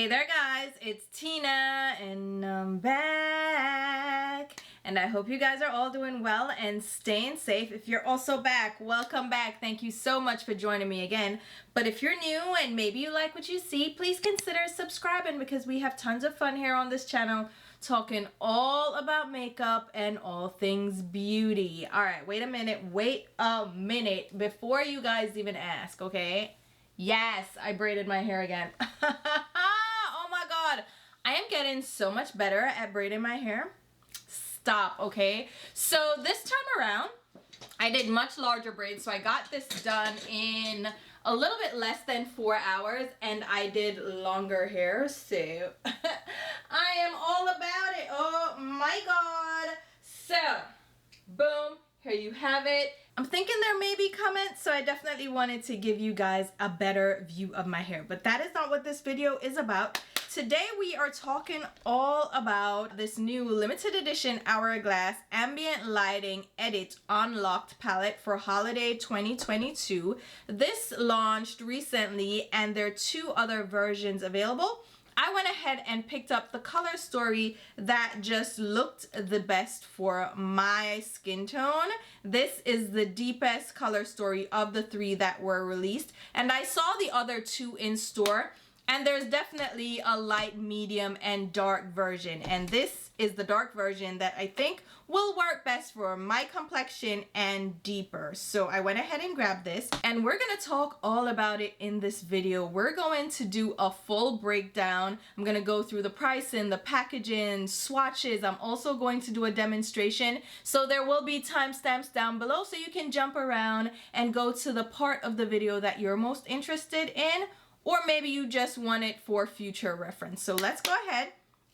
Hey there guys, it's Tina and I'm back. And I hope you guys are all doing well and staying safe. If you're also back, welcome back. Thank you so much for joining me again. But if you're new and maybe you like what you see, please consider subscribing because we have tons of fun here on this channel talking all about makeup and all things beauty. All right, wait a minute before you guys even ask, okay? Yes, I braided my hair again. Oh my God. I am getting so much better at braiding my hair. Stop, okay? So this time around, I did much larger braids. So I got this done in a little bit less than 4 hours and I did longer hair. So I am all about it. Oh my God. So, boom. Here you have it. I'm thinking there may be comments, so I definitely wanted to give you guys a better view of my hair. But that is not what this video is about. Today we are talking all about this new limited edition Hourglass Ambient Lighting Edit Unlocked palette for holiday 2022. This launched recently and there are 2 other versions available. I went ahead and picked up the color story that just looked the best for my skin tone. This is the deepest color story of the 3 that were released, and I saw the other 2 in store, and there's definitely a light, medium, and dark version, and this is the dark version that I think will work best for my complexion and deeper. So I went ahead and grabbed this and we're gonna talk all about it in this video. We're going to do a full breakdown. I'm gonna go through the pricing, the packaging, swatches. I'm also going to do a demonstration. So there will be timestamps down below so you can jump around and go to the part of the video that you're most interested in, or maybe you just want it for future reference. So let's go ahead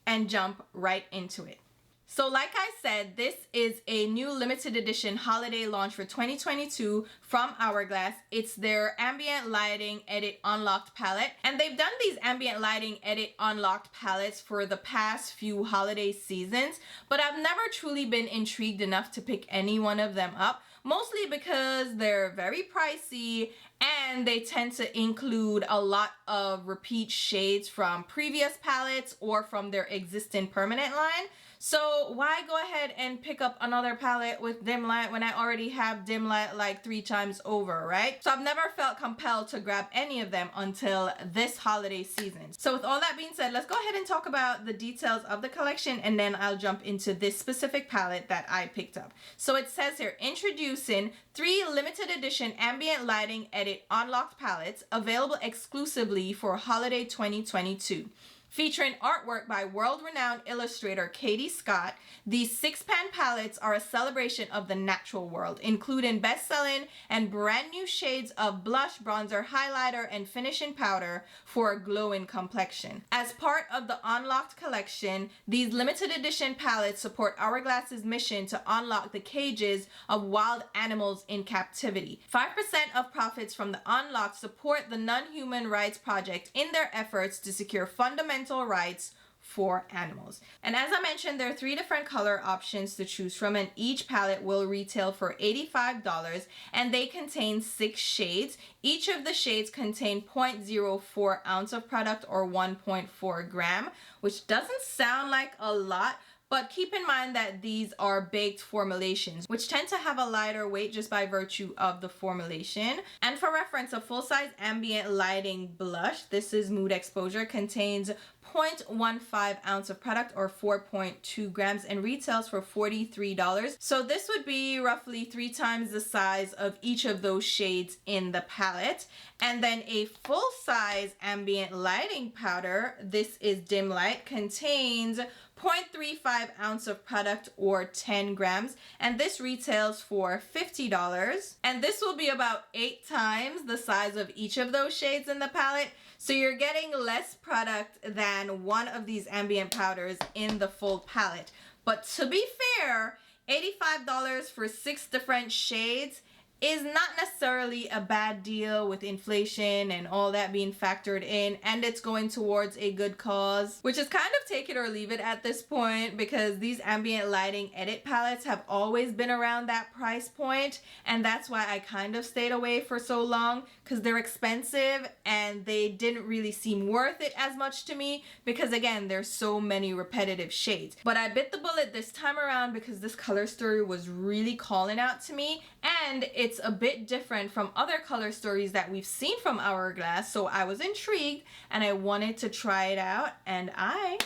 and jump right into it. So like I said, this is a new limited edition holiday launch for 2022 from Hourglass. It's their Ambient Lighting Edit Unlocked palette. And they've done these Ambient Lighting Edit Unlocked palettes for the past few holiday seasons, but I've never truly been intrigued enough to pick any one of them up, mostly because they're very pricey and they tend to include a lot of repeat shades from previous palettes or from their existing permanent line. So why go ahead and pick up another palette with dim light when I already have dim light like 3 times over, right? So I've never felt compelled to grab any of them until this holiday season. So with all that being said, let's go ahead and talk about the details of the collection and then I'll jump into this specific palette that I picked up. So it says here, introducing 3 limited edition Ambient Lighting Edit Unlocked palettes available exclusively for holiday 2022. Featuring artwork by world-renowned illustrator Katie Scott, these 6-pan palettes are a celebration of the natural world, including best-selling and brand new shades of blush, bronzer, highlighter, and finishing powder for a glowing complexion. As part of the Unlocked collection, these limited edition palettes support Hourglass's mission to unlock the cages of wild animals in captivity. 5% of profits from the Unlocked support the Non-Human Rights Project in their efforts to secure fundamental rights for animals. And as I mentioned, there are 3 different color options to choose from, and each palette will retail for $85 and they contain 6 shades. Each of the shades contain 0.04 ounce of product or 1.4 gram, which doesn't sound like a lot, but keep in mind that these are baked formulations, which tend to have a lighter weight just by virtue of the formulation. And for reference, a full-size ambient lighting blush, this is Mood Exposure, contains 0.15 ounce of product or 4.2 grams and retails for $43. So this would be roughly 3 times the size of each of those shades in the palette. And then a full-size ambient lighting powder, this is Dim Light, contains 0.35 ounce of product or 10 grams, and this retails for $50. And this will be about 8 times the size of each of those shades in the palette, so you're getting less product than one of these ambient powders in the full palette. But to be fair, $85 for 6 different shades is not necessarily a bad deal with inflation and all that being factored in, and it's going towards a good cause, which is kind of take it or leave it at this point, because these ambient lighting edit palettes have always been around that price point, and that's why I kind of stayed away for so long, because they're expensive and they didn't really seem worth it as much to me, because again, there's so many repetitive shades. But I bit the bullet this time around because this color story was really calling out to me, and it's a bit different from other color stories that we've seen from Hourglass, so I was intrigued and I wanted to try it out, and I'm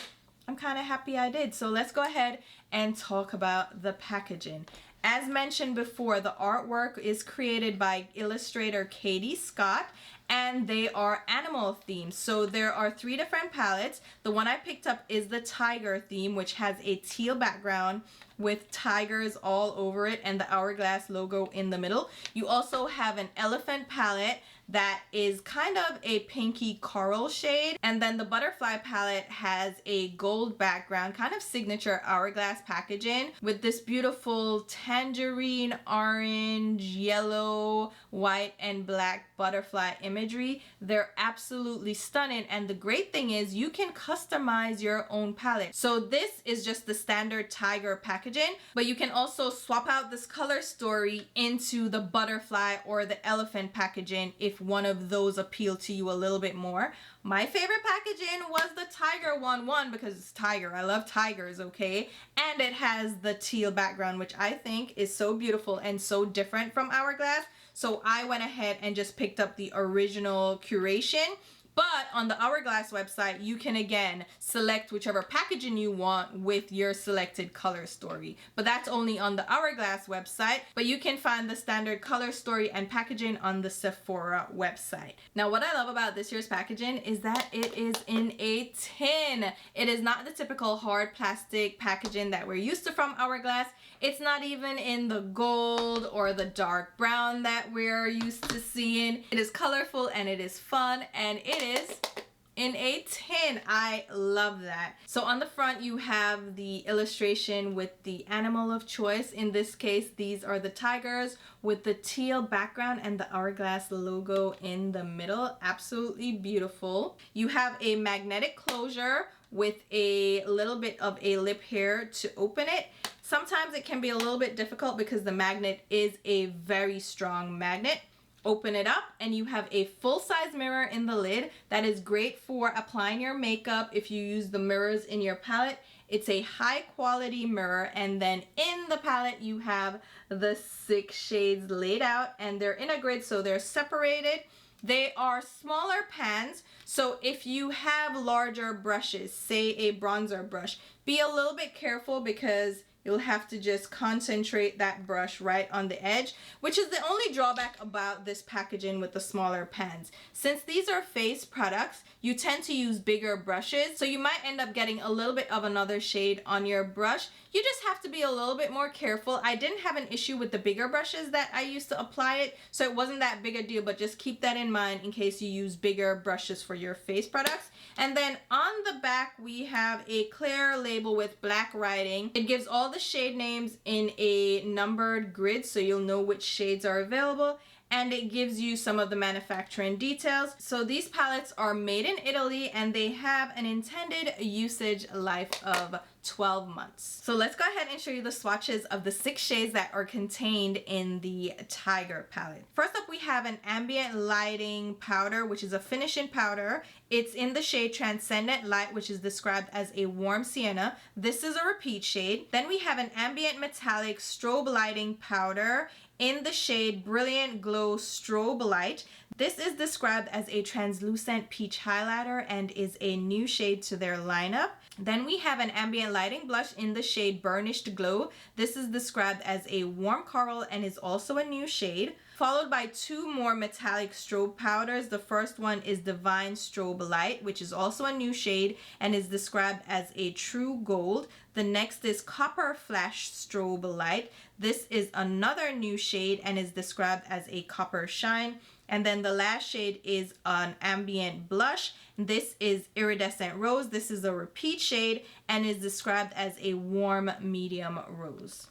kind of happy I did. So let's go ahead and talk about the packaging. As mentioned before, the artwork is created by illustrator Katie Scott, and they are animal themed. So there are 3 different palettes. The one I picked up is the tiger theme, which has a teal background with tigers all over it and the Hourglass logo in the middle. You also have an elephant palette that is kind of a pinky coral shade, and then the butterfly palette has a gold background, kind of signature Hourglass packaging, with this beautiful tangerine, orange, yellow, white, and black butterfly imagery. They're absolutely stunning, and the great thing is you can customize your own palette. So this is just the standard tiger packaging, but you can also swap out this color story into the butterfly or the elephant packaging if one of those appeal to you a little bit more. My favorite packaging was the tiger one because it's tiger. I love tigers, okay? And it has the teal background, which I think is so beautiful and so different from Hourglass. So I went ahead and just picked up the original curation. But on the Hourglass website, you can again select whichever packaging you want with your selected color story. But that's only on the Hourglass website. But you can find the standard color story and packaging on the Sephora website. Now, what I love about this year's packaging is that it is in a tin. It is not the typical hard plastic packaging that we're used to from Hourglass. It's not even in the gold or the dark brown that we're used to seeing. It is colorful and it is fun, and it is in a tin. I love that. So on the front you have the illustration with the animal of choice. In this case, these are the tigers with the teal background and the Hourglass logo in the middle. Absolutely beautiful. You have a magnetic closure with a little bit of a lip here to open it. Sometimes it can be a little bit difficult because the magnet is a very strong magnet. Open it up and you have a full-size mirror in the lid that is great for applying your makeup if you use the mirrors in your palette. It's a high quality mirror, and then in the palette you have the 6 shades laid out, and they're in a grid, so they're separated. They are smaller pans, so if you have larger brushes, say a bronzer brush, be a little bit careful because you'll have to just concentrate that brush right on the edge, which is the only drawback about this packaging with the smaller pans. Since these are face products, you tend to use bigger brushes, so you might end up getting a little bit of another shade on your brush. You just have to be a little bit more careful. I didn't have an issue with the bigger brushes that I used to apply it, so it wasn't that big a deal, but just keep that in mind in case you use bigger brushes for your face products. And then on the back, we have a clear label with black writing. It gives all the shade names in a numbered grid, so you'll know which shades are available. And it gives you some of the manufacturing details. So these palettes are made in Italy, and they have an intended usage life of 12 months. So let's go ahead and show you the swatches of the 6 shades that are contained in the Tiger palette. First up, we have an ambient lighting powder, which is a finishing powder. It's in the shade Transcendent Light, which is described as a warm sienna. This is a repeat shade. Then we have an ambient metallic strobe lighting powder in the shade Brilliant Glow Strobe Light. This is described as a translucent peach highlighter and is a new shade to their lineup. Then we have an ambient lighting blush in the shade Burnished Glow. This is described as a warm coral and is also a new shade. Followed by 2 more metallic strobe powders. The first one is Divine Strobe Light, which is also a new shade and is described as a true gold. The next is Copper Flash Strobe Light. This is another new shade and is described as a copper shine. And then the last shade is an ambient blush. This is Iridescent Rose. This is a repeat shade and is described as a warm medium rose.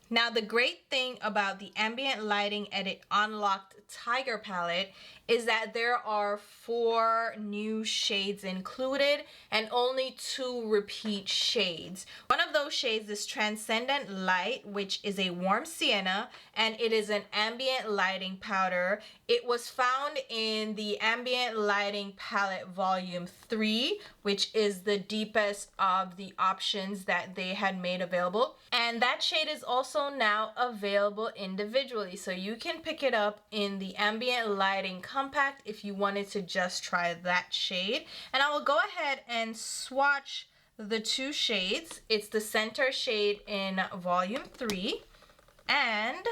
Now, the great thing about the Ambient Lighting Edit Unlocked Tiger palette is that there are 4 new shades included and only 2 repeat shades. One of those shades is Transcendent Light, which is a warm sienna, and it is an ambient lighting powder. It was found in the Ambient Lighting Palette Volume 3, which is the deepest of the options that they had made available. And that shade is also now available individually, so you can pick it up in the Ambient Lighting Compact if you wanted to just try that shade. And I will go ahead and swatch the 2 shades. It's the center shade in Volume 3, and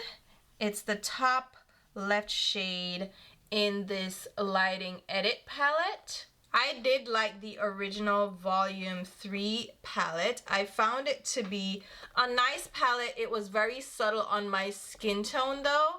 it's the top left shade in this Lighting Edit palette. I did like the original Volume 3 palette. I found it to be a nice palette. It was very subtle on my skin tone though.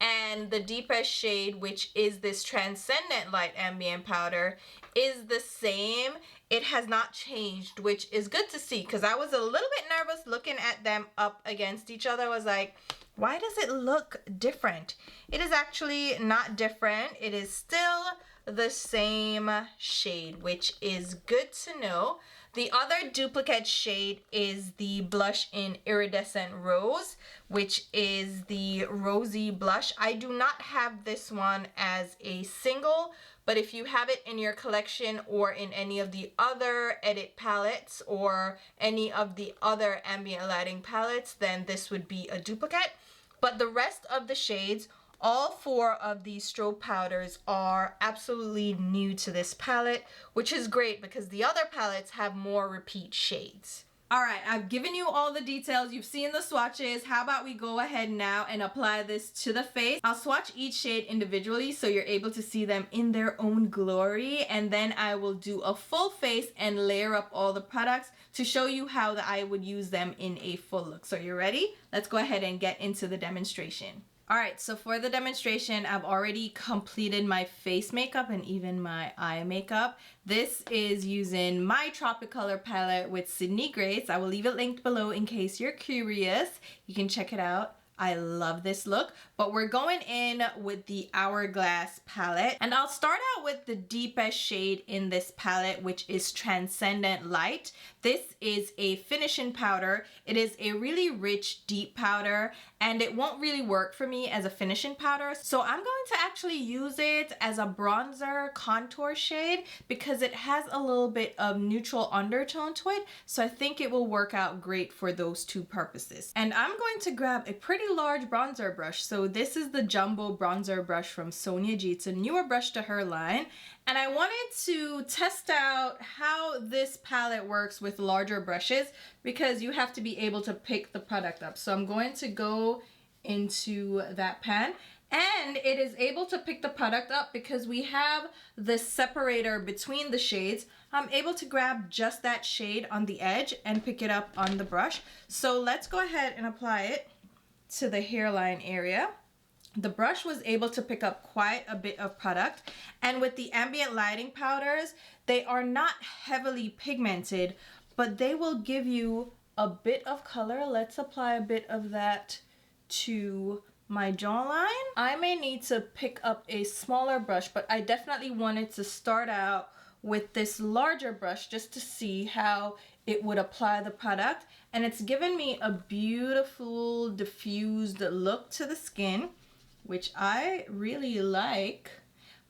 And the deepest shade, which is this Transcendent Light Ambient Powder, is the same. It has not changed, which is good to see because I was a little bit nervous looking at them up against each other. I was like, why does it look different? It is actually not different. It is still the same shade, which is good to know. The other duplicate shade is the blush in Iridescent Rose, which is the rosy blush. I do not have this one as a single, but if you have it in your collection or in any of the other edit palettes or any of the other ambient lighting palettes, then this would be a duplicate. But the rest of the shades, all 4 of these strobe powders, are absolutely new to this palette, which is great because the other palettes have more repeat shades. All right, I've given you all the details. You've seen the swatches. How about we go ahead now and apply this to the face? I'll swatch each shade individually so you're able to see them in their own glory, and then I will do a full face and layer up all the products to show you how I would use them in a full look. So you ready? Let's go ahead and get into the demonstration. All right, so for the demonstration, I've already completed my face makeup and even my eye makeup. This is using my TropiCOLOR palette with Sydney Grace. I will leave it linked below in case you're curious. You can check it out. I love this look, but we're going in with the Hourglass palette, and I'll start out with the deepest shade in this palette, which is Transcendent Light. This is a finishing powder. It is a really rich, deep powder, and it won't really work for me as a finishing powder. So I'm going to actually use it as a bronzer contour shade because it has a little bit of neutral undertone to it. So I think it will work out great for those 2 purposes. And I'm going to grab a pretty large bronzer brush. So this is the Jumbo Bronzer Brush from Sonia G. It's a newer brush to her line. And I wanted to test out how this palette works with larger brushes because you have to be able to pick the product up. So I'm going to go into that pan, and it is able to pick the product up because we have the separator between the shades. I'm able to grab just that shade on the edge and pick it up on the brush. So let's go ahead and apply it to the hairline area. The brush was able to pick up quite a bit of product, and with the ambient lighting powders, they are not heavily pigmented, but they will give you a bit of color. Let's apply a bit of that to my jawline. I may need to pick up a smaller brush, but I definitely wanted to start out with this larger brush just to see how it would apply the product, and it's given me a beautiful diffused look to the skin, which I really like,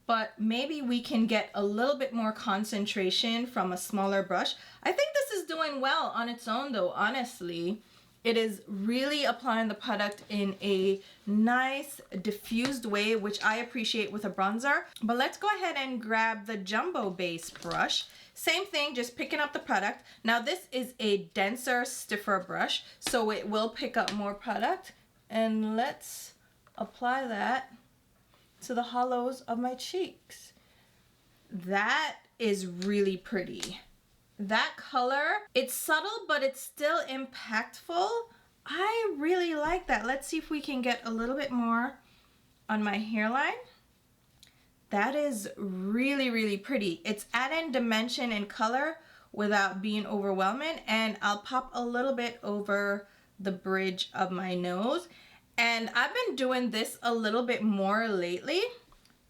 but maybe we can get a little bit more concentration from a smaller brush. I think this is doing well on its own though, honestly. It is really applying the product in a nice diffused way, which I appreciate with a bronzer. But let's go ahead and grab the Jumbo Base brush. Same thing, just picking up the product. Now this is a denser, stiffer brush, so it will pick up more product. And let's apply that to the hollows of my cheeks. That is really pretty. That color, it's subtle, but it's still impactful. I really like that. Let's see if we can get a little bit more on my hairline. That is really, really pretty. It's adding dimension and color without being overwhelming, and I'll pop a little bit over the bridge of my nose. And I've been doing this a little bit more lately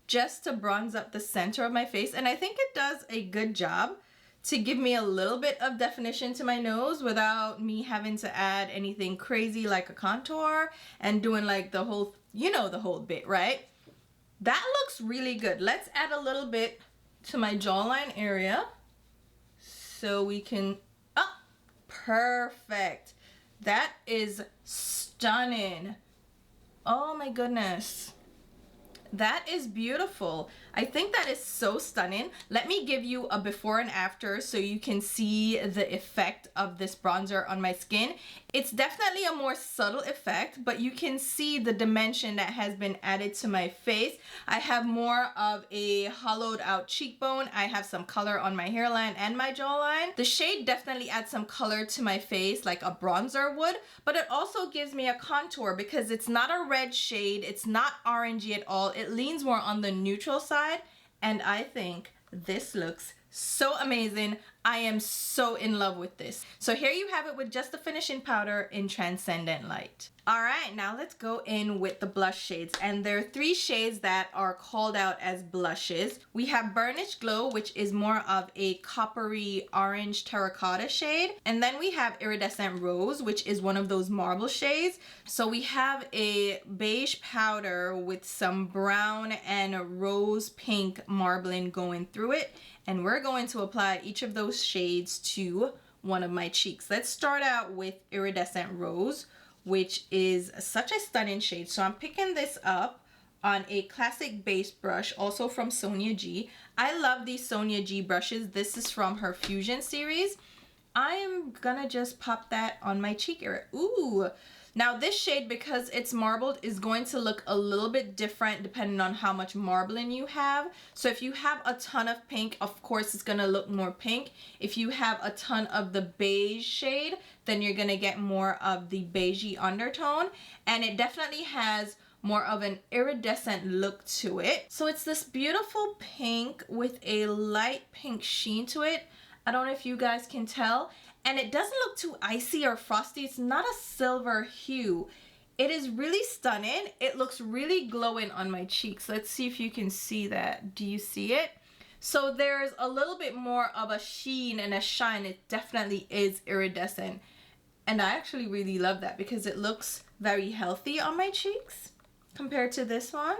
just to bronze up the center of my face. And I think it does a good job to give me a little bit of definition to my nose without me having to add anything crazy like a contour and doing like the whole, you know, the whole bit, right? That looks really good. Let's add a little bit to my jawline area so we can, oh, perfect. That is stunning. Oh my goodness. That is beautiful. I think that is so stunning. Let me give you a before and after so you can see the effect of this bronzer on my skin. It's definitely a more subtle effect, but you can see the dimension that has been added to my face. I have more of a hollowed out cheekbone. I have some color on my hairline and my jawline. The shade definitely adds some color to my face like a bronzer would, but it also gives me a contour because it's not a red shade. It's not orangey at all. It leans more on the neutral side, and I think this looks so amazing. I am so in love with this. So here you have it with just the finishing powder in Transcendent Light. All right, now let's go in with the blush shades. And there are 3 shades that are called out as blushes. We have Burnished Glow, which is more of a coppery orange terracotta shade. And then we have Iridescent Rose, which is one of those marble shades. So we have a beige powder with some brown and rose pink marbling going through it. And we're going to apply each of those shades to one of my cheeks. Let's start out with Iridescent Rose, which is such a stunning shade. So I'm picking this up on a classic base brush, also from Sonia G. I love these Sonia G brushes. This is from her Fusion series. I am gonna just pop that on my cheek area. Ooh. Now this shade, because it's marbled, is going to look a little bit different depending on how much marbling you have. So if you have a ton of pink, of course it's gonna look more pink. If you have a ton of the beige shade, then you're gonna get more of the beigey undertone. And it definitely has more of an iridescent look to it. So it's this beautiful pink with a light pink sheen to it. I don't know if you guys can tell. And it doesn't look too icy or frosty. It's not a silver hue. It is really stunning. It looks really glowing on my cheeks. Let's see if you can see that. Do you see it? So there's a little bit more of a sheen and a shine. It definitely is iridescent. And I actually really love that because it looks very healthy on my cheeks compared to this one.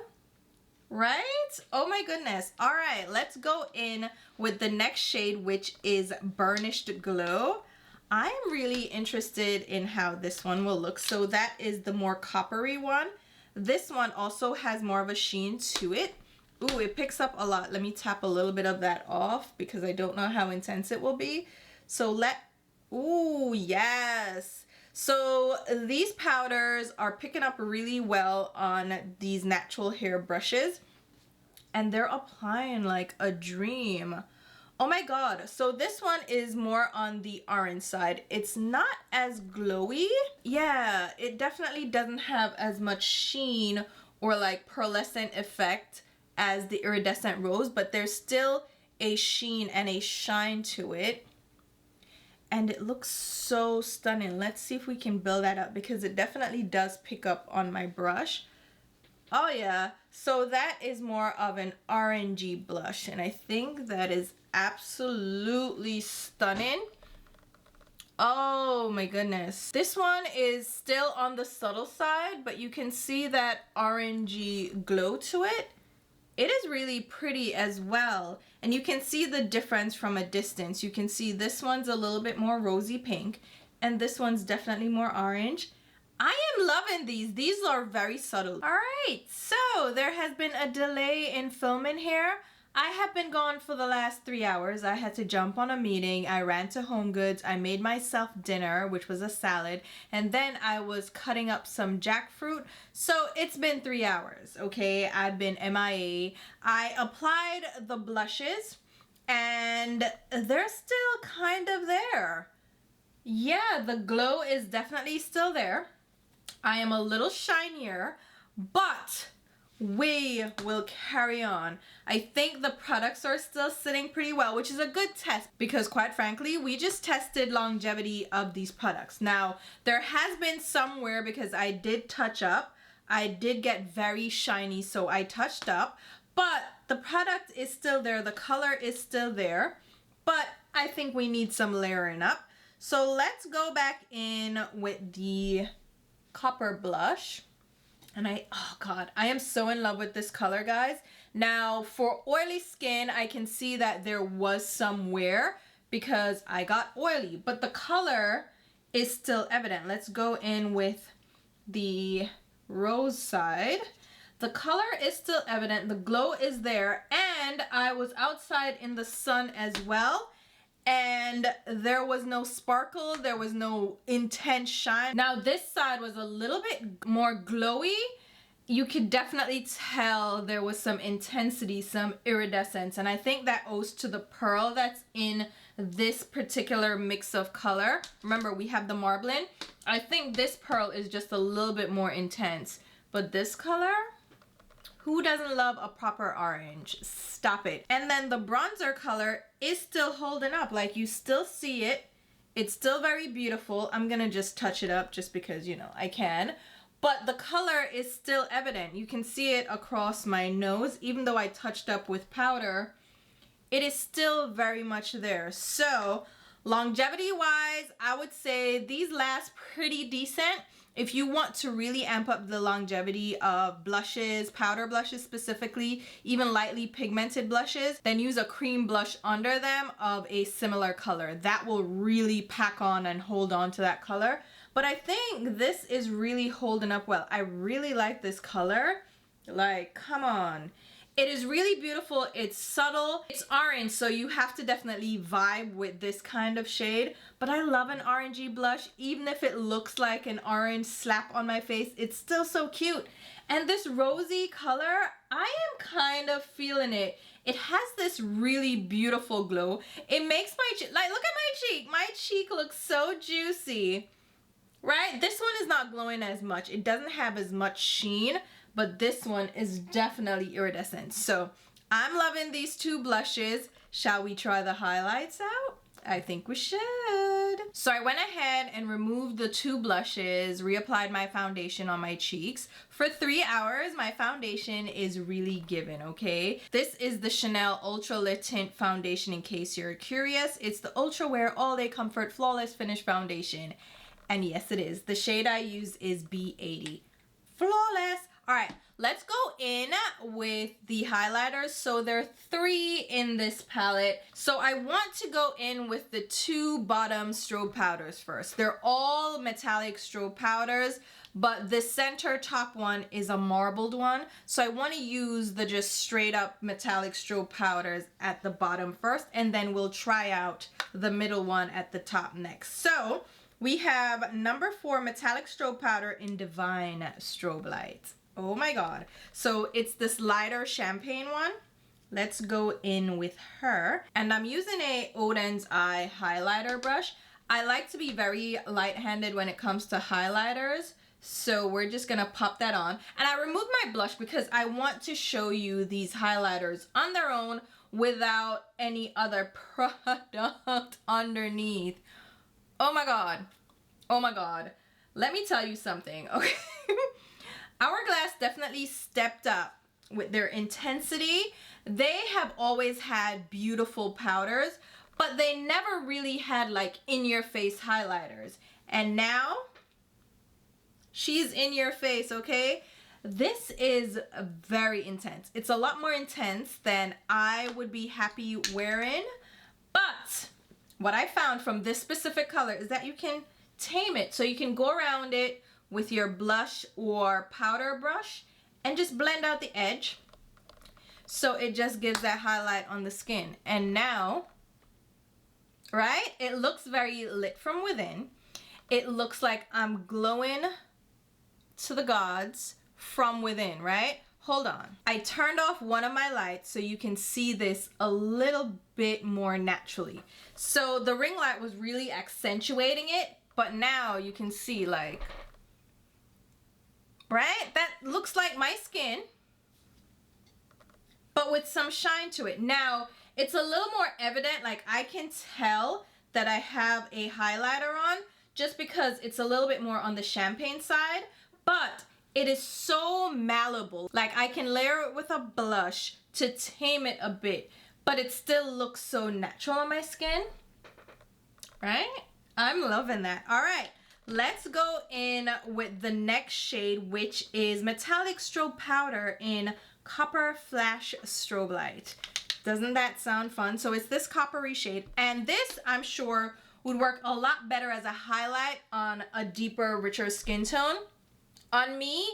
Right? Oh my goodness. All right, let's go in with the next shade, which is Burnished Glow. I am really interested in how this one will look. So that is the more coppery one. This one also has more of a sheen to it. Ooh, it picks up a lot. Let me tap a little bit of that off because I don't know how intense it will be. So ooh, yes. So these powders are picking up really well on these natural hair brushes, and they're applying like a dream. Oh my God. So this one is more on the orange side. It's not as glowy. Yeah, it definitely doesn't have as much sheen or like pearlescent effect as the Iridescent Rose, but there's still a sheen and a shine to it. And it looks so stunning. Let's see if we can build that up because it definitely does pick up on my brush. Oh yeah, so that is more of an orangey blush, and I think that is absolutely stunning. Oh my goodness. This one is still on the subtle side, but you can see that orangey glow to it. It is really pretty as well, and you can see the difference from a distance. You can see this one's a little bit more rosy pink, and this one's definitely more orange. I am loving these. These are very subtle. All right, so there has been a delay in filming here. I have been gone for the last 3 hours. I had to jump on a meeting. I ran to Home Goods. I made myself dinner, which was a salad, and then I was cutting up some jackfruit. So it's been 3 hours, okay? I've been MIA. I applied the blushes, and they're still kind of there. Yeah, the glow is definitely still there. I am a little shinier, but we will carry on. I think the products are still sitting pretty well, which is a good test because quite frankly, we just tested longevity of these products. Now, there has been some wear because I did touch up. I did get very shiny, so I touched up, but the product is still there. The color is still there, but I think we need some layering up. So let's go back in with the copper blush. And oh God, I am so in love with this color, guys. Now, for oily skin, I can see that there was some wear because I got oily, but the color is still evident. Let's go in with the rose side. The color is still evident. The glow is there. And I was outside in the sun as well. And there was no sparkle, there was no intense shine. Now this side was a little bit more glowy. You could definitely tell there was some intensity, some iridescence, and I think that owes to the pearl that's in this particular mix of color. Remember, we have the marbling. I think this pearl is just a little bit more intense, but this color, who doesn't love a proper orange? Stop it. And then the bronzer color is still holding up. Like, you still see it. It's still very beautiful. I'm gonna just touch it up just because, you know, I can. But the color is still evident. You can see it across my nose. Even though I touched up with powder, it is still very much there. So, longevity-wise, I would say these last pretty decent. If you want to really amp up the longevity of blushes, powder blushes specifically, even lightly pigmented blushes, then use a cream blush under them of a similar color. That will really pack on and hold on to that color. But I think this is really holding up well. I really like this color. Like, come on. It is really beautiful. It's subtle. It's orange, so you have to definitely vibe with this kind of shade. But I love an orangey blush. Even if it looks like an orange slap on my face, it's still so cute. And this rosy color, I am kind of feeling it. It has this really beautiful glow. It makes my cheek, like, look at my cheek. My cheek looks so juicy, right? This one is not glowing as much. It doesn't have as much sheen, but this one is definitely iridescent. So I'm loving these two blushes. Shall we try the highlights out? I think we should. So I went ahead and removed the two blushes, reapplied my foundation on my cheeks. For 3 hours, my foundation is really given, okay? This is the Chanel Ultra Lit Tint Foundation, in case you're curious. It's the Ultra Wear All Day Comfort Flawless Finish Foundation. And yes, it is. The shade I use is B80. Flawless. All right, let's go in with the highlighters. So there are 3 in this palette. So I want to go in with the 2 bottom strobe powders first. They're all metallic strobe powders, but the center top one is a marbled one. So I want to use the just straight up metallic strobe powders at the bottom first, and then we'll try out the middle one at the top next. So we have number 4 metallic strobe powder in Divine Strobe Light. Oh my God. So it's this lighter champagne one. Let's go in with her. And I'm using a Oden's Eye highlighter brush. I like to be very light-handed when it comes to highlighters. So we're just gonna pop that on. And I removed my blush because I want to show you these highlighters on their own without any other product underneath. Oh my God. Oh my God. Let me tell you something, okay? Hourglass definitely stepped up with their intensity. They have always had beautiful powders, but they never really had like in-your-face highlighters. And now, she's in your face, okay? This is very intense. It's a lot more intense than I would be happy wearing, but what I found from this specific color is that you can tame it. So you can go around it with your blush or powder brush and just blend out the edge. So it just gives that highlight on the skin. And now, right? It looks very lit from within. It looks like I'm glowing to the gods from within, right? Hold on. I turned off one of my lights so you can see this a little bit more naturally. So the ring light was really accentuating it, but now you can see, like, right? That looks like my skin. but with some shine to it. Now, it's a little more evident, like I can tell that I have a highlighter on just because it's a little bit more on the champagne side, but it is so malleable. Like I can layer it with a blush to tame it a bit, but it still looks so natural on my skin, right? I'm loving that. All right, let's go in with the next shade, which is Metallic Strobe Powder in Copper Flash Strobe Light. Doesn't that sound fun? So it's this coppery shade, and this I'm sure would work a lot better as a highlight on a deeper, richer skin tone. On me,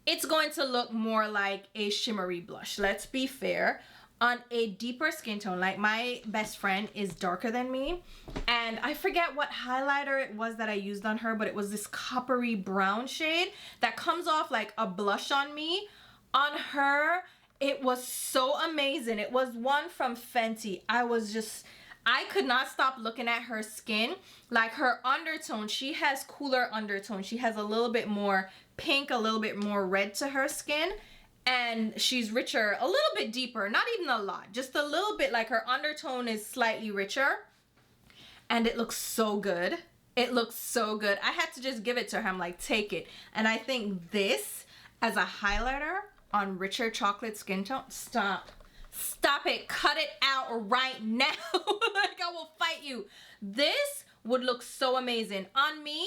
it's going to look more like a shimmery blush. Let's be fair. On a deeper skin tone, like my best friend is darker than me, and I forget what highlighter it was that I used on her, but it was this coppery brown shade that comes off like a blush on me. On her, it was so amazing. It was one from Fenty. I could not stop looking at her skin. Like her undertone, she has cooler undertone. She has a little bit more pink, a little bit more red to her skin, and she's richer, a little bit deeper, not even a lot, just a little bit. Like her undertone is slightly richer, and it looks so good. It looks so good. I had to just give it to her. I'm like, take it. And I think this as a highlighter on richer chocolate skin tone, stop it, cut it out right now. Like I will fight you. This would look so amazing on me.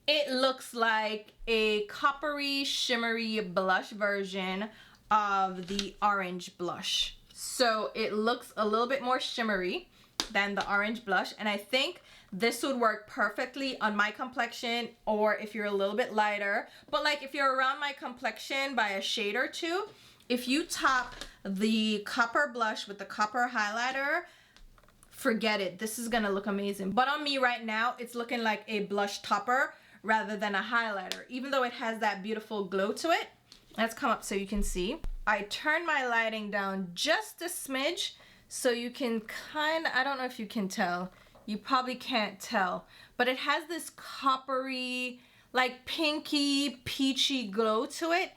It looks like a coppery, shimmery blush version of the orange blush. So it looks a little bit more shimmery than the orange blush. And I think this would work perfectly on my complexion, or if you're a little bit lighter. But like if you're around my complexion by a shade or two, if you top the copper blush with the copper highlighter, forget it. This is gonna look amazing. But on me right now, it's looking like a blush topper rather than a highlighter, even though it has that beautiful glow to it. Let's come up so you can see. I turned my lighting down just a smidge so you can I don't know if you can tell. You probably can't tell, but it has this coppery, like pinky, peachy glow to it.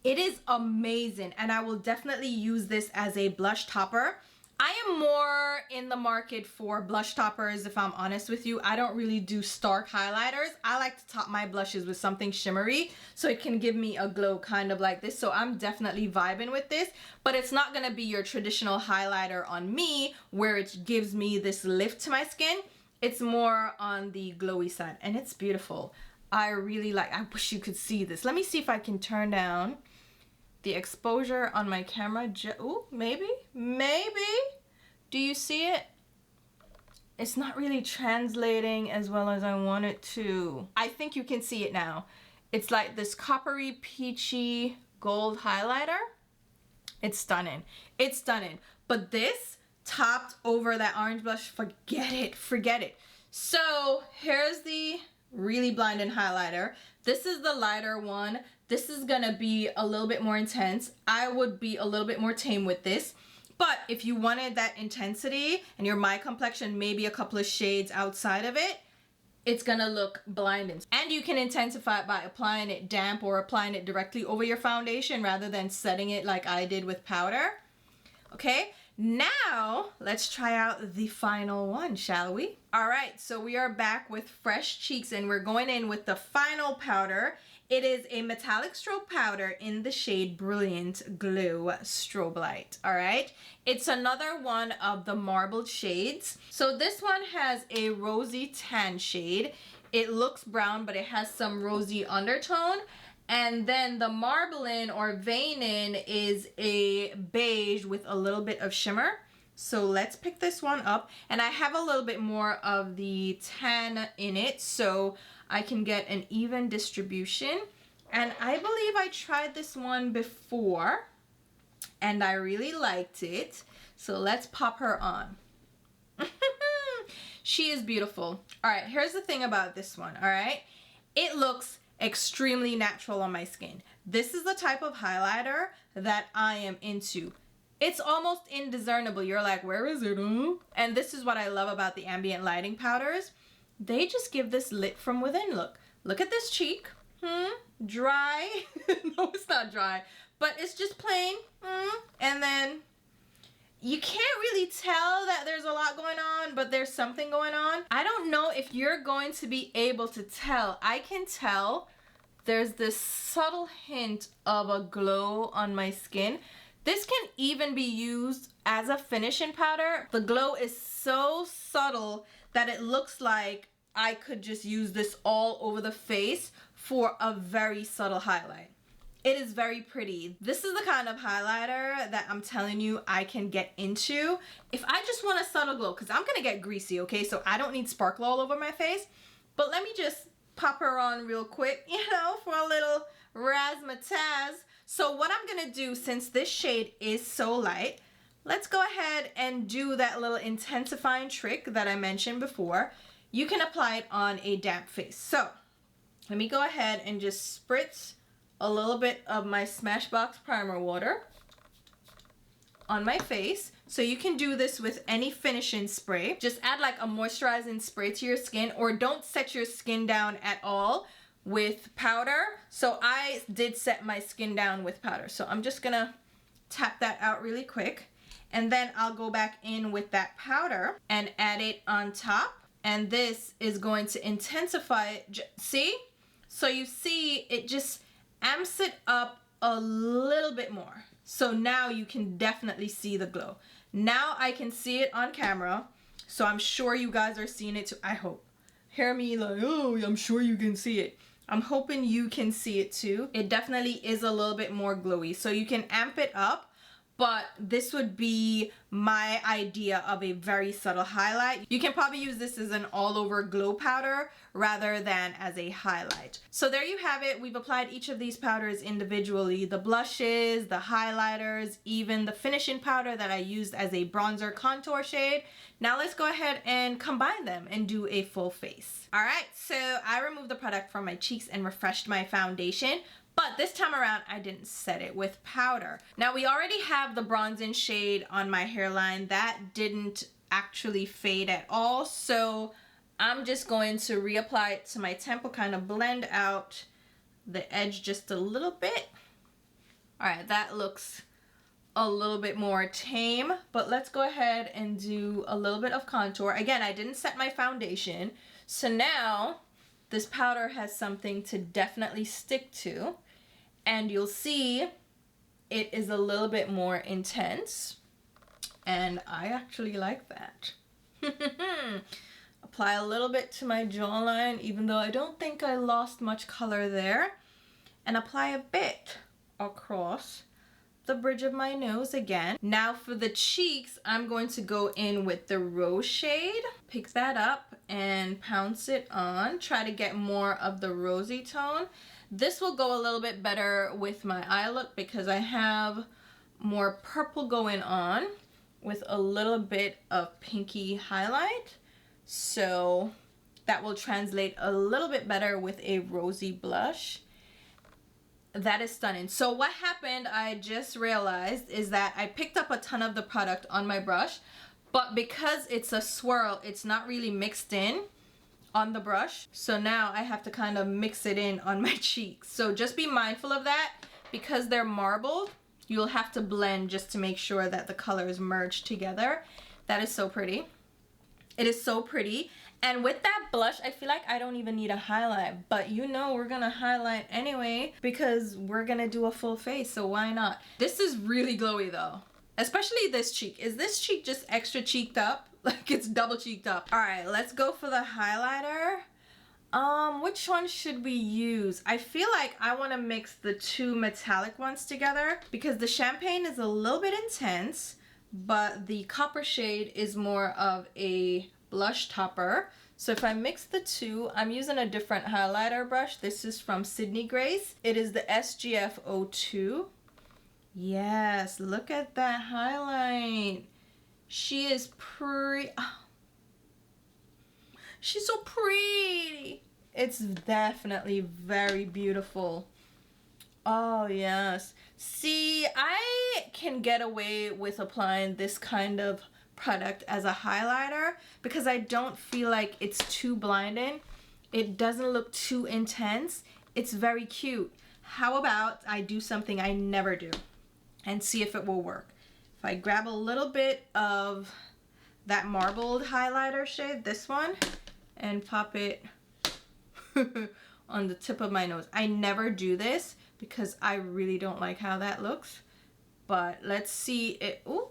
It is amazing, and I will definitely use this as a blush topper. I am more in the market for blush toppers, if I'm honest with you. I don't really do stark highlighters. I like to top my blushes with something shimmery so it can give me a glow kind of like this. So I'm definitely vibing with this, but it's not gonna be your traditional highlighter on me where it gives me this lift to my skin. It's more on the glowy side, and it's beautiful. I really like, I wish you could see this. Let me see if I can turn down the exposure on my camera. Ooh, maybe. Do you see it? It's not really translating as well as I want it to. I think you can see it now. It's like this coppery, peachy gold highlighter. It's stunning. It's stunning. But this topped over that orange blush, forget it. So here's the really blinding highlighter. This is the lighter one. This is gonna be a little bit more intense. I would be a little bit more tame with this. But if you wanted that intensity and you're my complexion, maybe a couple of shades outside of it, it's gonna look blinding. And you can intensify it by applying it damp or applying it directly over your foundation rather than setting it like I did with powder. Okay, now let's try out the final one, shall we? All right, so we are back with fresh cheeks, and we're going in with the final powder. It is a metallic strobe powder in the shade Brilliant Glow Strobe Light. All right, it's another one of the marbled shades. So this one has a rosy tan shade. It looks brown, but it has some rosy undertone. And then the marbling or veining is a beige with a little bit of shimmer. So let's pick this one up. And I have a little bit more of the tan in it, so I can get an even distribution. And I believe I tried this one before and I really liked it. So let's pop her on. She is beautiful. All right, here's the thing about this one, all right? It looks extremely natural on my skin. This is the type of highlighter that I am into. It's almost indiscernible. You're like, where is it? And this is what I love about the ambient lighting powders. They just give this lit from within look. Look at this cheek. Dry. No, it's not dry, but it's just plain. And then you can't really tell that there's a lot going on, but there's something going on. I don't know if you're going to be able to tell. I can tell there's this subtle hint of a glow on my skin. This can even be used as a finishing powder. The glow is so subtle that it looks like I could just use this all over the face for a very subtle highlight. It is very pretty. This is the kind of highlighter that I'm telling you I can get into if I just want a subtle glow, because I'm gonna get greasy, okay? So I don't need sparkle all over my face. But let me just pop her on real quick, you know, for a little razzmatazz. So what I'm gonna do, since this shade is so light, let's go ahead and do that little intensifying trick that I mentioned before. You can apply it on a damp face. So let me go ahead and just spritz a little bit of my Smashbox primer water on my face. So you can do this with any finishing spray. Just add like a moisturizing spray to your skin, or don't set your skin down at all with powder. So I did set my skin down with powder. So I'm just gonna tap that out really quick, and then I'll go back in with that powder and add it on top. And this is going to intensify it. See? So you see it just amps it up a little bit more. So now you can definitely see the glow. Now I can see it on camera. So I'm sure you guys are seeing it too. I hope. Hear me like, oh, I'm sure you can see it. I'm hoping you can see it too. It definitely is a little bit more glowy. So you can amp it up, but this would be my idea of a very subtle highlight. You can probably use this as an all over glow powder rather than as a highlight. So there you have it. We've applied each of these powders individually. The blushes, the highlighters, even the finishing powder that I used as a bronzer contour shade. Now let's go ahead and combine them and do a full face. All right, so I removed the product from my cheeks and refreshed my foundation. But this time around, I didn't set it with powder. Now, we already have the bronzing shade on my hairline. That didn't actually fade at all. So I'm just going to reapply it to my temple, kind of blend out the edge just a little bit. All right, that looks a little bit more tame. But let's go ahead and do a little bit of contour. Again, I didn't set my foundation. So now this powder has something to definitely stick to. And you'll see it is a little bit more intense. And I actually like that. Apply a little bit to my jawline, even though I don't think I lost much color there. And apply a bit across the bridge of my nose again. Now for the cheeks, I'm going to go in with the rose shade. Pick that up and pounce it on. Try to get more of the rosy tone. This will go a little bit better with my eye look because I have more purple going on with a little bit of pinky highlight. So that will translate a little bit better with a rosy blush. That is stunning. So what happened, I just realized, is that I picked up a ton of the product on my brush, but because it's a swirl, it's not really mixed in on the brush. So now I have to kind of mix it in on my cheeks. So just be mindful of that. Because they're marbled, you'll have to blend just to make sure that the colors merge together. That is so pretty. It is so pretty. And with that blush, I feel like I don't even need a highlight, but you know we're gonna highlight anyway because we're gonna do a full face, so why not? This is really glowy though, especially this cheek. Is this cheek just extra cheeked up? Like it's double cheeked up. All right, let's go for the highlighter. Which one should we use? I feel like I wanna mix the two metallic ones together because the champagne is a little bit intense, but the copper shade is more of a blush topper. So if I mix the two, I'm using a different highlighter brush. This is from Sydney Grace. It is the SGF 02. Yes, look at that highlight. She is pretty. Oh, she's so pretty. It's definitely very beautiful. Oh yes. See, I can get away with applying this kind of product as a highlighter because I don't feel like it's too blinding. It doesn't look too intense. It's very cute. how about I do something I never do and see if it will work. If I grab a little bit of that marbled highlighter shade, this one, and pop it on the tip of my nose. I never do this because I really don't like how that looks, but let's see it. Ooh.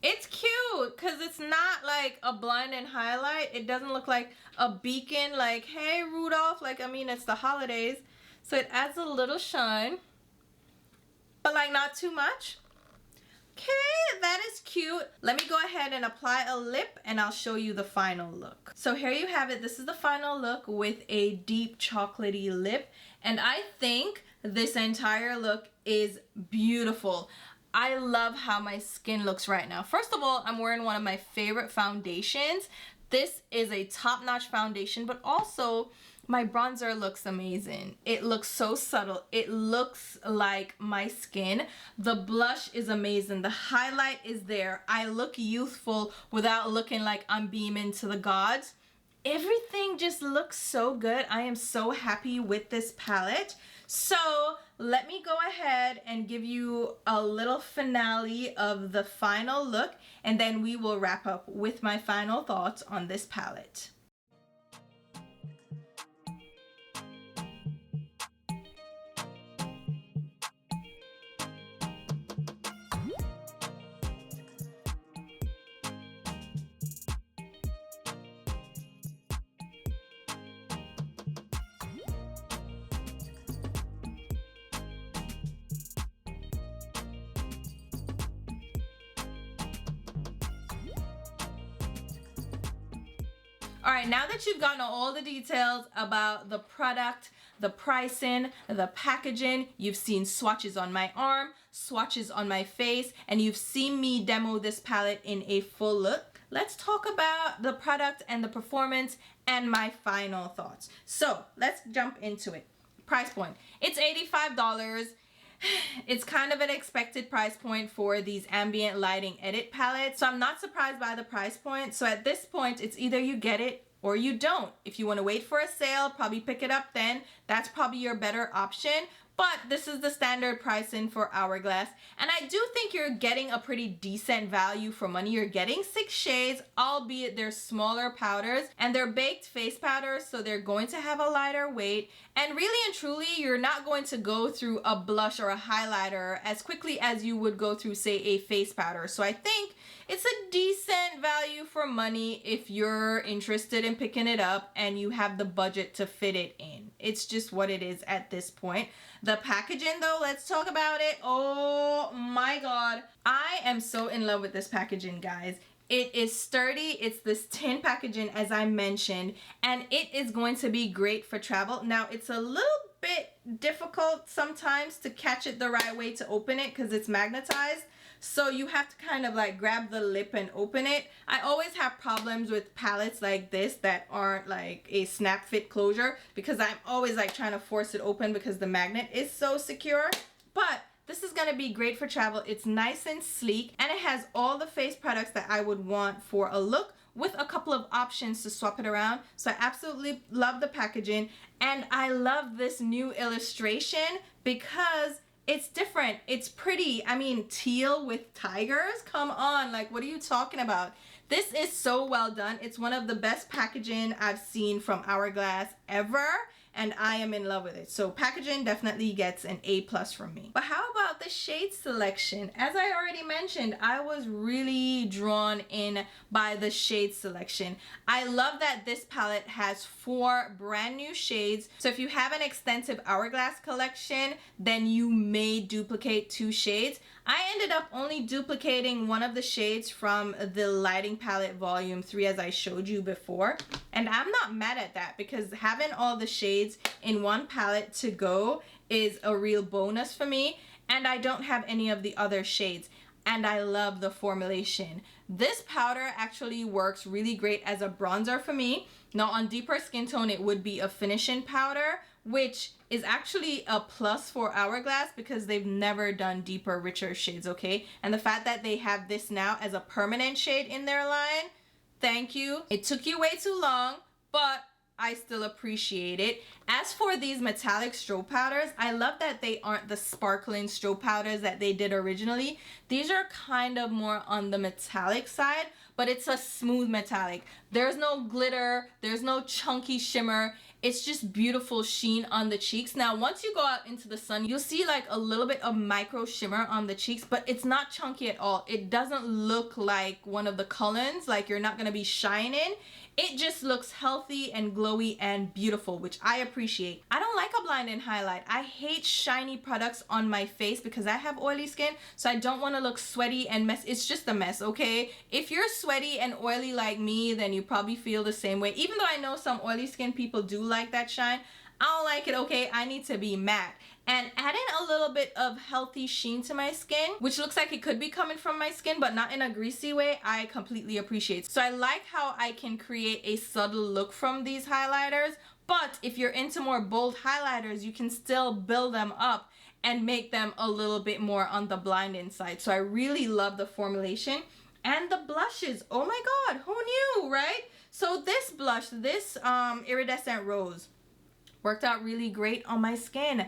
It's cute because it's not like a blinding highlight. It doesn't look like a beacon like, hey Rudolph, like, I mean, it's the holidays, so it adds a little shine, but like not too much. Okay, that is cute. Let me go ahead and apply a lip and I'll show you the final look. So here you have it. This is the final look with a deep chocolatey lip, and I think this entire look is beautiful. I love how my skin looks right now. First of all, I'm wearing one of my favorite foundations. This is a top-notch foundation, but also my bronzer looks amazing. It looks so subtle. It looks like my skin. The blush is amazing. The highlight is there. I look youthful without looking like I'm beaming to the gods. Everything just looks so good. I am so happy with this palette. So let me go ahead and give you a little finale of the final look, and then we will wrap up with my final thoughts on this palette. All right, now that you've gotten all the details about the product, the pricing, the packaging, you've seen swatches on my arm, swatches on my face, and you've seen me demo this palette in a full look, let's talk about the product and the performance and my final thoughts. So let's jump into it. Price point. It's $85. It's kind of an expected price point for these ambient lighting edit palettes, so I'm not surprised by the price point. So at this point, it's either you get it or you don't. If you want to wait for a sale, probably pick it up then. That's probably your better option. But this is the standard pricing for Hourglass, and I do think you're getting a pretty decent value for money. You're getting 6 shades, albeit they're smaller powders, and they're baked face powders, so they're going to have a lighter weight. And really and truly, you're not going to go through a blush or a highlighter as quickly as you would go through, say, a face powder. So I think it's a decent value for money if you're interested in picking it up and you have the budget to fit it in. It's just what it is at this point. The packaging though, let's talk about it. Oh my god. I am so in love with this packaging, guys. It is sturdy. It's this tin packaging, as I mentioned, and it is going to be great for travel. Now, it's a little bit difficult sometimes to catch it the right way to open it because it's magnetized. So you have to kind of like grab the lip and open it. I always have problems with palettes like this that aren't like a snap fit closure because I'm always like trying to force it open because the magnet is so secure. But this is going to be great for travel. It's nice and sleek, and it has all the face products that I would want for a look with a couple of options to swap it around. So I absolutely love the packaging, and I love this new illustration because it's different. It's pretty. I mean, teal with tigers? Come on, like, what are you talking about? This is so well done. It's one of the best packaging I've seen from Hourglass ever, and I am in love with it. So packaging definitely gets an A+ from me. But how about the shade selection? As I already mentioned, I was really drawn in by the shade selection. I love that this palette has 4 brand new shades. So if you have an extensive Hourglass collection, then you may duplicate 2 shades. I ended up only duplicating one of the shades from the lighting palette volume 3, as I showed you before, and I'm not mad at that because having all the shades in one palette to go is a real bonus for me, and I don't have any of the other shades, and I love the formulation. This powder actually works really great as a bronzer for me. Now on deeper skin tone, it would be a finishing powder, which is actually a plus for Hourglass because they've never done deeper, richer shades, okay? And the fact that they have this now as a permanent shade in their line, thank you. It took you way too long, but I still appreciate it. As for these metallic strobe powders, I love that they aren't the sparkling strobe powders that they did originally. These are kind of more on the metallic side, but it's a smooth metallic. There's no glitter, there's no chunky shimmer. It's just beautiful sheen on the cheeks. Now, once you go out into the sun, you'll see like a little bit of micro shimmer on the cheeks, but it's not chunky at all. It doesn't look like one of the Cullens, like you're not gonna be shining. It just looks healthy and glowy and beautiful, which I appreciate. I don't like a blinding highlight. I hate shiny products on my face because I have oily skin, so I don't want to look sweaty and mess. It's just a mess, okay? If you're sweaty and oily like me, then you probably feel the same way. Even though I know some oily skin people do like that shine, I don't like it, okay? I need to be matte. And adding a little bit of healthy sheen to my skin, which looks like it could be coming from my skin, but not in a greasy way, I completely appreciate. So I like how I can create a subtle look from these highlighters, but if you're into more bold highlighters, you can still build them up and make them a little bit more on the blinding side. So I really love the formulation. And the blushes, oh my God, who knew, right? So this blush, this Iridescent Rose, worked out really great on my skin.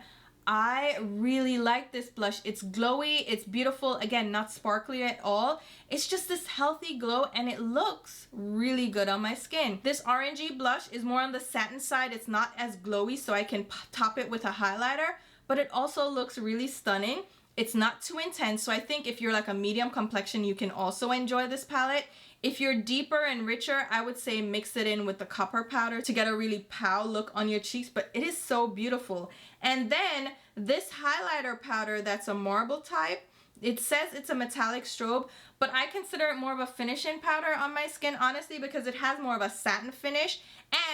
I really like this blush. It's glowy, it's beautiful, again, not sparkly at all. It's just this healthy glow and it looks really good on my skin. This orangey blush is more on the satin side. It's not as glowy, so I can top it with a highlighter, but it also looks really stunning. It's not too intense, so I think if you're like a medium complexion, you can also enjoy this palette. If you're deeper and richer, I would say mix it in with the copper powder to get a really pow look on your cheeks, but it is so beautiful. And then this highlighter powder that's a marble type, it says it's a metallic strobe, but I consider it more of a finishing powder on my skin, honestly, because it has more of a satin finish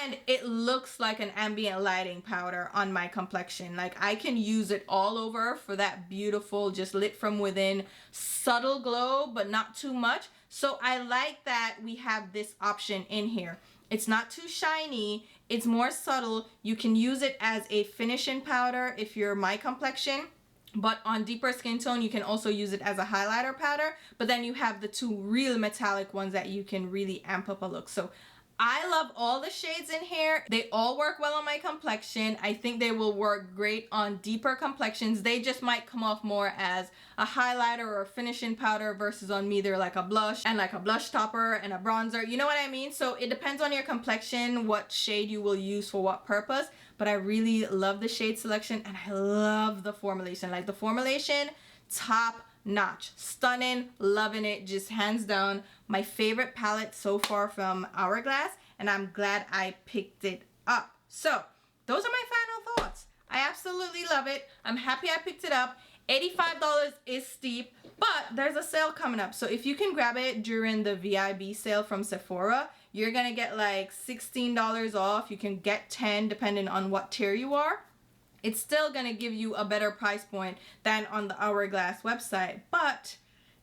and it looks like an ambient lighting powder on my complexion. Like I can use it all over for that beautiful, just lit from within, subtle glow, but not too much. So I like that we have this option in here. It's not too shiny, it's more subtle. You can use it as a finishing powder if you're my complexion, but on deeper skin tone, you can also use it as a highlighter powder, but then you have the two real metallic ones that you can really amp up a look. So I love all the shades in here. They all work well on my complexion. I think they will work great on deeper complexions. They just might come off more as a highlighter or a finishing powder versus on me they're like a blush and like a blush topper and a bronzer. You know what I mean? So it depends on your complexion, what shade you will use for what purpose. But I really love the shade selection and I love the formulation. Like the formulation, top notch, stunning, loving it, just hands down my favorite palette so far from Hourglass, and I'm glad I picked it up. So those are my final thoughts. I absolutely love it. I'm happy I picked it up. $85 is steep, but there's a sale coming up, so if you can grab it during the VIB sale from Sephora, you're gonna get like $16 off. You can get 10 depending on what tier you are. It's still going to give you a better price point than on the Hourglass website. But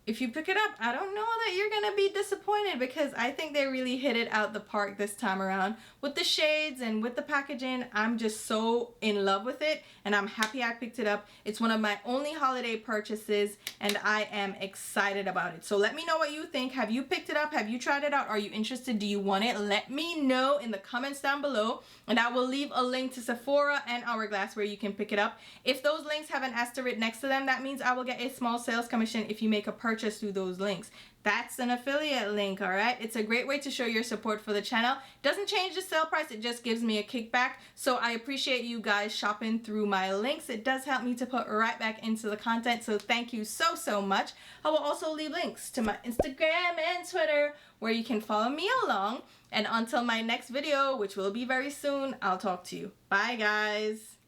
if you pick it up, I don't know that you're going to be disappointed because I think they really hit it out the park this time around. With the shades and with the packaging, I'm just so in love with it and I'm happy I picked it up. It's one of my only holiday purchases and I am excited about it. So let me know what you think. Have you picked it up? Have you tried it out? Are you interested? Do you want it? Let me know in the comments down below and I will leave a link to Sephora and Hourglass where you can pick it up. If those links have an asterisk next to them, that means I will get a small sales commission if you make a purchase through those links. That's an affiliate link, all right? It's a great way to show your support for the channel. Doesn't change the sale price, it just gives me a kickback. So I appreciate you guys shopping through my links. It does help me to put right back into the content, so thank you so, so much. I will also leave links to my Instagram and Twitter where you can follow me along. And until my next video, which will be very soon, I'll talk to you. Bye, guys.